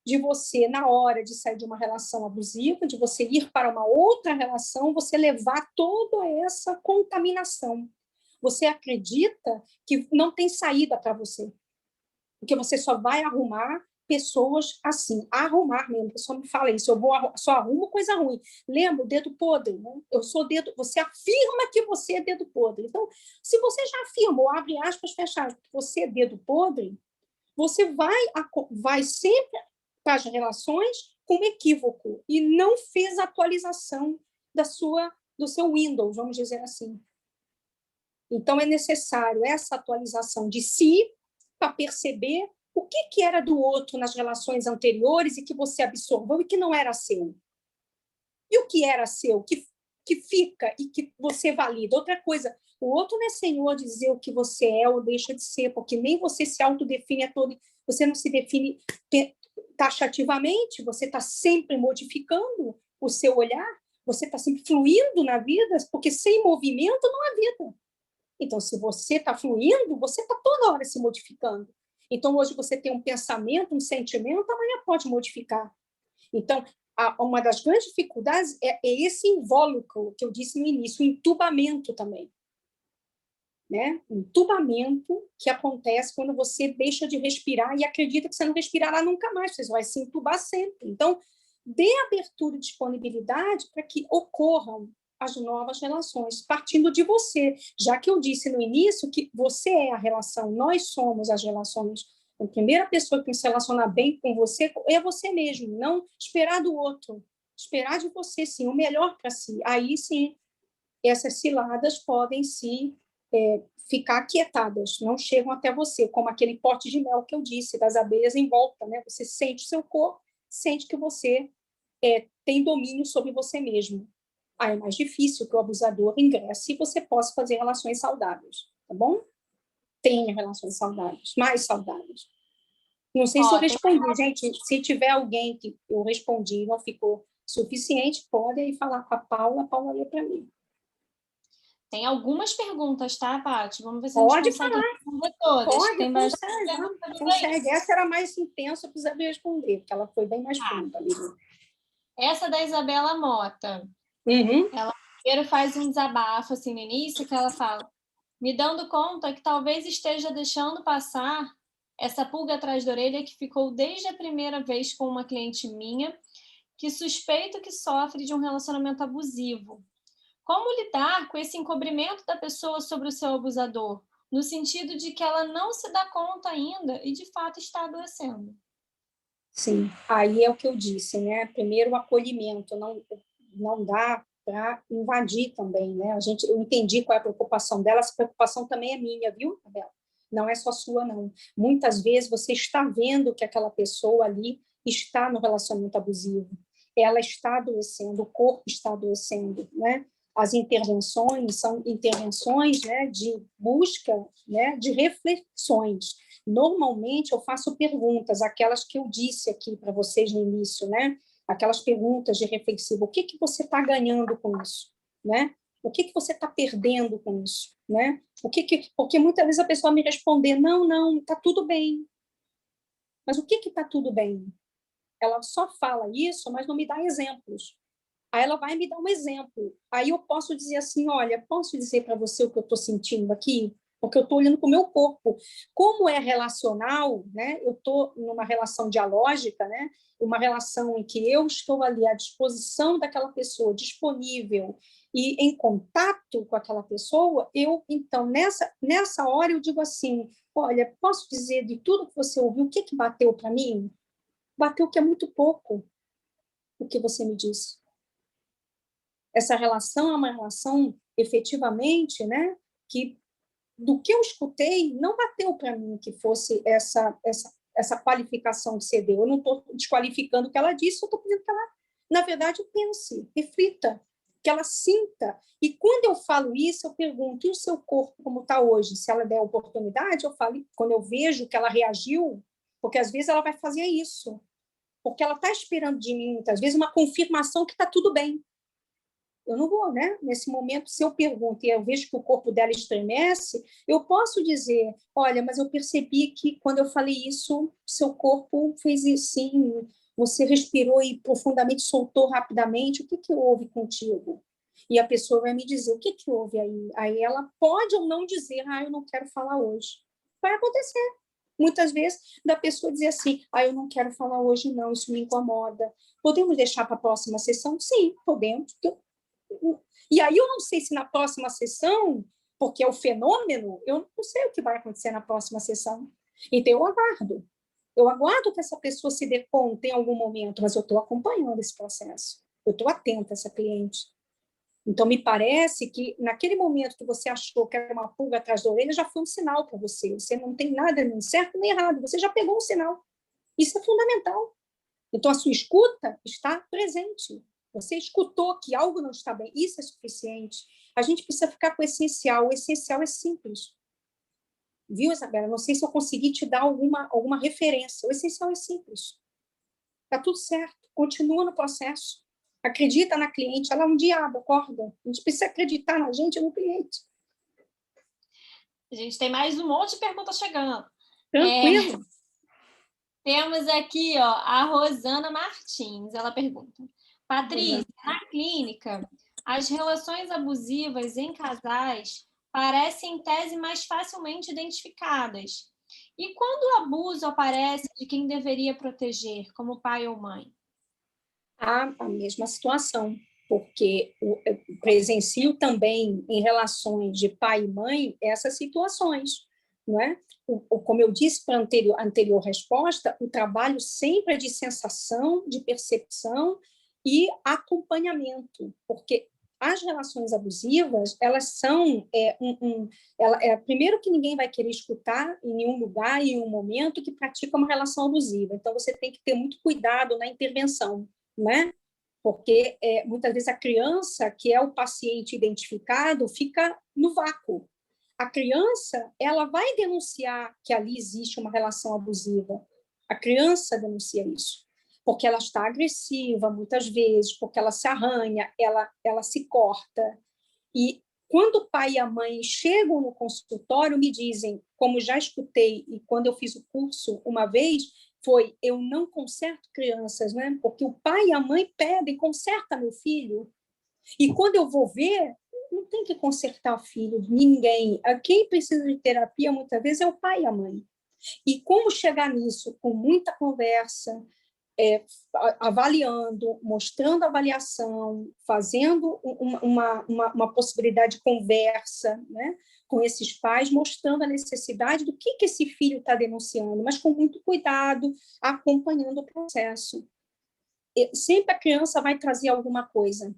de você, na hora de sair de uma relação abusiva, de você ir para uma outra relação, você levar toda essa contaminação. Você acredita que não tem saída para você, porque você só vai arrumar pessoas assim, arrumar mesmo, a pessoa me fala isso, só arrumo coisa ruim. Lembra o dedo podre, né? Eu sou dedo, você afirma que você é dedo podre. Então, se você já afirmou, abre aspas, fecha aspas, que você é dedo podre, você vai sempre para as relações com equívoco e não fez a atualização do seu Windows, vamos dizer assim. Então, é necessário essa atualização de si para perceber o que era do outro nas relações anteriores e que você absorveu e que não era seu. E o que era seu, que fica e que você valida. Outra coisa, o outro não é senhor dizer o que você é ou deixa de ser, porque nem você se autodefine a todo, você não se define taxativamente, você está sempre modificando o seu olhar, você está sempre fluindo na vida, porque sem movimento não há vida. Então, se você está fluindo, você está toda hora se modificando. Então, hoje você tem um pensamento, um sentimento, amanhã pode modificar. Então, uma das grandes dificuldades é esse invólucro que eu disse no início, o entubamento também. Né? Entubamento que acontece quando você deixa de respirar e acredita que você não respirará nunca mais, você vai se entubar sempre. Então, dê abertura e disponibilidade para que ocorram as novas relações, partindo de você, já que eu disse no início que você é a relação, nós somos as relações. A primeira pessoa que se relacionar bem com você é você mesmo, não esperar do outro, esperar de você, sim, o melhor para si. Aí, sim, essas ciladas podem se ficar aquietadas, não chegam até você, como aquele pote de mel que eu disse, das abelhas em volta, né? Você sente o seu corpo, sente que você tem domínio sobre você mesmo. Aí é mais difícil que o abusador ingresse e você possa fazer relações saudáveis, tá bom? Tenha relações saudáveis, mais saudáveis. Não sei se eu respondi, gente. Se tiver alguém que eu respondi e não ficou suficiente, pode aí falar com a Paula lê para mim. Tem algumas perguntas, tá, Paty? Vamos ver se pode a gente consegue responder todas. Pode, tem bastante perguntas. Consegue. Essa era mais intensa, eu precisava responder, porque ela foi bem mais funda. Essa da Isabela Mota. Uhum. Ela primeiro faz um desabafo assim no início, que ela fala: me dando conta que talvez esteja deixando passar essa pulga atrás da orelha que ficou desde a primeira vez com uma cliente minha, que suspeito que sofre de um relacionamento abusivo. Como lidar com esse encobrimento da pessoa sobre o seu abusador, no sentido de que ela não se dá conta ainda e, de fato, está adoecendo? Sim, aí é o que eu disse, né? Primeiro, o acolhimento, não dá para invadir também, né? Eu entendi qual é a preocupação dela, essa preocupação também é minha, viu, Abel? Não é só sua, não. Muitas vezes você está vendo que aquela pessoa ali está no relacionamento abusivo, ela está adoecendo, o corpo está adoecendo, né? As intervenções são intervenções, né, de busca, né, de reflexões. Normalmente eu faço perguntas, aquelas que eu disse aqui para vocês no início, né? Aquelas perguntas de reflexivo. O que você está ganhando com isso, né? O que você está perdendo com isso, né? Porque muitas vezes a pessoa me responder, não, está tudo bem. Mas o que está tudo bem? Ela só fala isso, mas não me dá exemplos. Aí ela vai me dar um exemplo. Aí eu posso dizer assim, olha, posso dizer para você o que eu estou sentindo aqui? Porque eu estou olhando para o meu corpo. Como é relacional, né? Eu estou numa relação dialógica, né? Uma relação em que eu estou ali à disposição daquela pessoa, disponível e em contato com aquela pessoa, então, nessa hora eu digo assim, olha, posso dizer de tudo que você ouviu, o que bateu para mim? Bateu que é muito pouco o que você me disse. Essa relação é uma relação efetivamente, né, que do que eu escutei não bateu para mim que fosse essa qualificação que você deu. Eu não estou desqualificando o que ela disse, eu estou pedindo que ela, na verdade, pense, reflita, que ela sinta. E quando eu falo isso, eu pergunto, e o seu corpo como está hoje? Se ela der oportunidade, eu falo, quando eu vejo que ela reagiu, porque às vezes ela vai fazer isso, porque ela está esperando de mim, muitas vezes, uma confirmação que está tudo bem. Eu não vou, né? Nesse momento, se eu pergunto e eu vejo que o corpo dela estremece, eu posso dizer, olha, mas eu percebi que quando eu falei isso, seu corpo fez assim, você respirou e profundamente soltou rapidamente, o que que houve contigo? E a pessoa vai me dizer, o que que houve aí? Aí ela pode ou não dizer, eu não quero falar hoje. Vai acontecer. Muitas vezes, da pessoa dizer assim, eu não quero falar hoje não, isso me incomoda. Podemos deixar para a próxima sessão? Sim, podemos. E aí eu não sei se na próxima sessão, porque é o fenômeno, eu não sei o que vai acontecer na próxima sessão. Então eu aguardo. Eu aguardo que essa pessoa se dê conta em algum momento, mas eu estou acompanhando esse processo. Eu estou atenta a essa cliente. Então, me parece que naquele momento que você achou que era uma pulga atrás da orelha, já foi um sinal para você. Você não tem nada nem certo nem errado, você já pegou um sinal. Isso é fundamental. Então, a sua escuta está presente. Você escutou que algo não está bem, isso é suficiente. A gente precisa ficar com o essencial. O essencial é simples. Viu, Isabela? Não sei se eu consegui te dar alguma referência. O essencial é simples. Está tudo certo. Continua no processo. Acredita na cliente. Ela é um diabo, acorda. A gente precisa acreditar na gente e no cliente. A gente tem mais um monte de perguntas chegando. Tranquilo. Temos aqui, a Rosana Martins. Ela pergunta: Patrícia, na clínica, as relações abusivas em casais parecem, em tese, mais facilmente identificadas. E quando o abuso aparece de quem deveria proteger, como pai ou mãe? A mesma situação, porque eu presencio também em relações de pai e mãe essas situações, não é? Como eu disse para a anterior resposta, o trabalho sempre é de sensação, de percepção e acompanhamento, porque as relações abusivas, elas são primeiro que ninguém vai querer escutar em nenhum lugar, em um momento que pratica uma relação abusiva. Então você tem que ter muito cuidado na intervenção, né? Porque muitas vezes a criança, que é o paciente identificado, fica no vácuo. A criança, ela vai denunciar que ali existe uma relação abusiva. A criança denuncia isso porque ela está agressiva muitas vezes, porque ela se arranha, ela se corta. E quando o pai e a mãe chegam no consultório, me dizem, como já escutei, e quando eu fiz o curso uma vez, eu não conserto crianças, né? Porque o pai e a mãe pedem, conserta meu filho. E quando eu vou ver, não tem que consertar o filho de ninguém. Quem precisa de terapia, muitas vezes, é o pai e a mãe. E como chegar nisso? Com muita conversa, avaliando, mostrando avaliação, fazendo uma possibilidade de conversa, né, com esses pais, mostrando a necessidade do que esse filho está denunciando, mas com muito cuidado, acompanhando o processo. Sempre a criança vai trazer alguma coisa.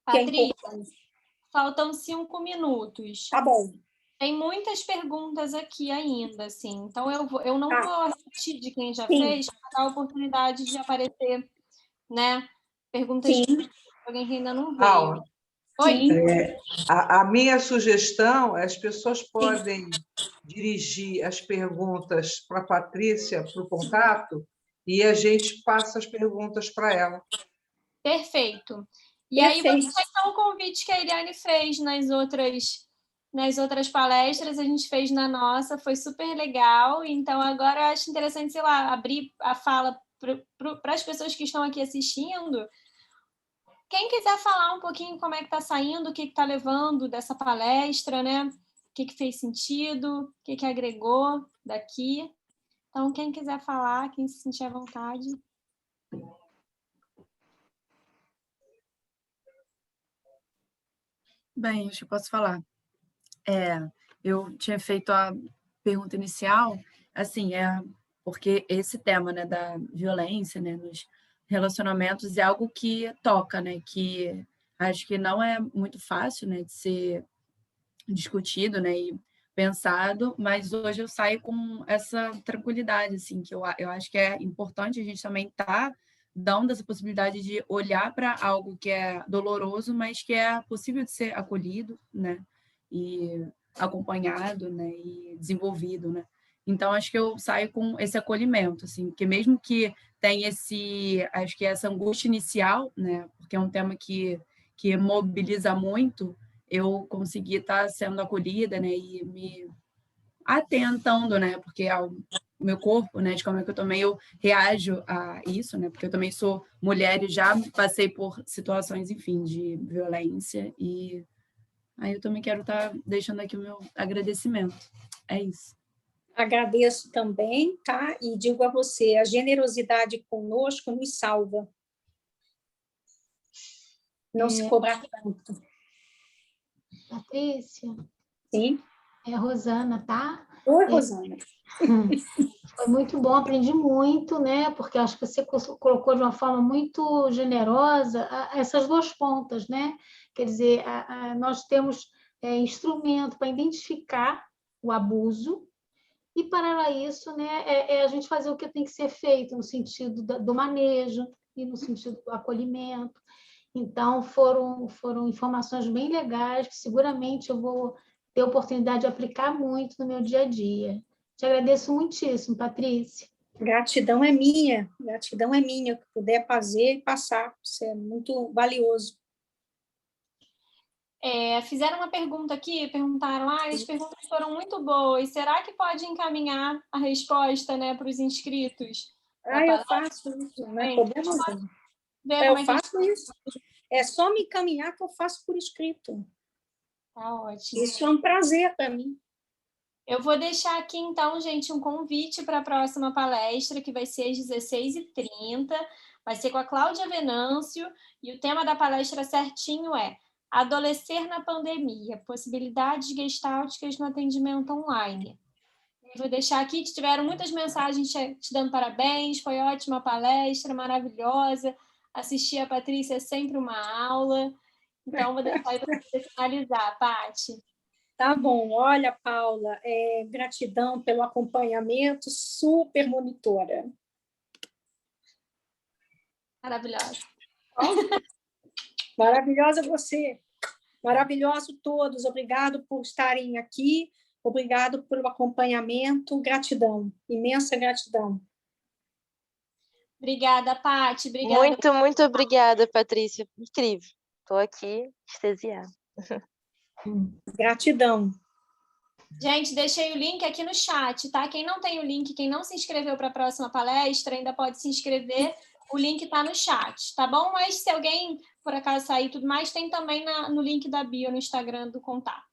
Patrícia, faltam 5 minutos. Tá bom. Tem muitas perguntas aqui ainda, assim. Então, eu não vou repetir de quem já fez, para dar a oportunidade de aparecer, né? Perguntas de alguém que ainda não veio. Oi? A minha sugestão é as pessoas podem dirigir as perguntas para a Patrícia, para o contato, e a gente passa as perguntas para ela. Perfeito. E aí, vou aceitar o convite que a Iriane fez nas outras palestras, a gente fez na nossa, foi super legal. Então, agora eu acho interessante, sei lá, abrir a fala para as pessoas que estão aqui assistindo. Quem quiser falar um pouquinho como é que está saindo, o que está levando dessa palestra, né? O que fez sentido, o que agregou daqui. Então, quem quiser falar, quem se sentir à vontade. Bem, acho que eu posso falar. Eu tinha feito a pergunta inicial, assim, porque esse tema, né, da violência, né, nos relacionamentos é algo que toca, né, que acho que não é muito fácil, né, de ser discutido, né, e pensado, mas hoje eu saio com essa tranquilidade, assim, que eu acho que é importante a gente também estar dando essa possibilidade de olhar para algo que é doloroso, mas que é possível de ser acolhido, né, e acompanhado, né, e desenvolvido, né. Então, acho que eu saio com esse acolhimento, assim, que mesmo que tenha acho que essa angústia inicial, né, porque é um tema que mobiliza muito, eu consegui estar sendo acolhida, né, e me atentando, né, porque ao meu corpo, né, de como é que eu também eu reajo a isso, né, porque eu também sou mulher e já passei por situações, enfim, de violência, e aí eu também quero estar deixando aqui o meu agradecimento. É isso. Agradeço também, tá? E digo a você, a generosidade conosco nos salva. Não se cobrar tanto. Patrícia? Sim? É a Rosana, tá? Oi, Rosana. Foi muito bom, aprendi muito, né? Porque acho que você colocou de uma forma muito generosa essas duas pontas, né? Quer dizer, nós temos instrumento para identificar o abuso e, paralelo a isso, né, a gente fazer o que tem que ser feito no sentido do manejo e no sentido do acolhimento. Então, foram informações bem legais que seguramente eu vou ter a oportunidade de aplicar muito no meu dia a dia. Te agradeço muitíssimo, Patrícia. Gratidão é minha, o que puder fazer e passar, isso é muito valioso. Fizeram uma pergunta aqui, perguntaram, as perguntas foram muito boas, será que pode encaminhar a resposta, né, para os inscritos? Eu faço isso, não é problema nenhum. Eu faço isso. É só me encaminhar que eu faço por escrito. Tá ótimo. Isso é um prazer para mim. Eu vou deixar aqui, então, gente, um convite para a próxima palestra, que vai ser às 16h30. Vai ser com a Cláudia Venâncio, e o tema da palestra certinho é Adolescer na Pandemia, possibilidades gestálticas no atendimento online. Eu vou deixar aqui, tiveram muitas mensagens te dando parabéns, foi ótima a palestra, maravilhosa. Assistir a Patrícia é sempre uma aula. Então, vou deixar aí para você finalizar, Paty. Tá bom. Olha, Paula, gratidão pelo acompanhamento, super monitora. Maravilhosa. Maravilhosa você. Maravilhoso todos. Obrigado por estarem aqui. Obrigado pelo acompanhamento. Gratidão. Imensa gratidão. Obrigada, Paty. Obrigada. Muito obrigada, Patrícia. Incrível. Estou aqui extasiada. Gratidão. Gente, deixei o link aqui no chat, tá? Quem não tem o link, quem não se inscreveu para a próxima palestra, ainda pode se inscrever. O link está no chat, tá bom? Mas se alguém, por acaso, sair e tudo mais, tem também no link da bio no Instagram do contato.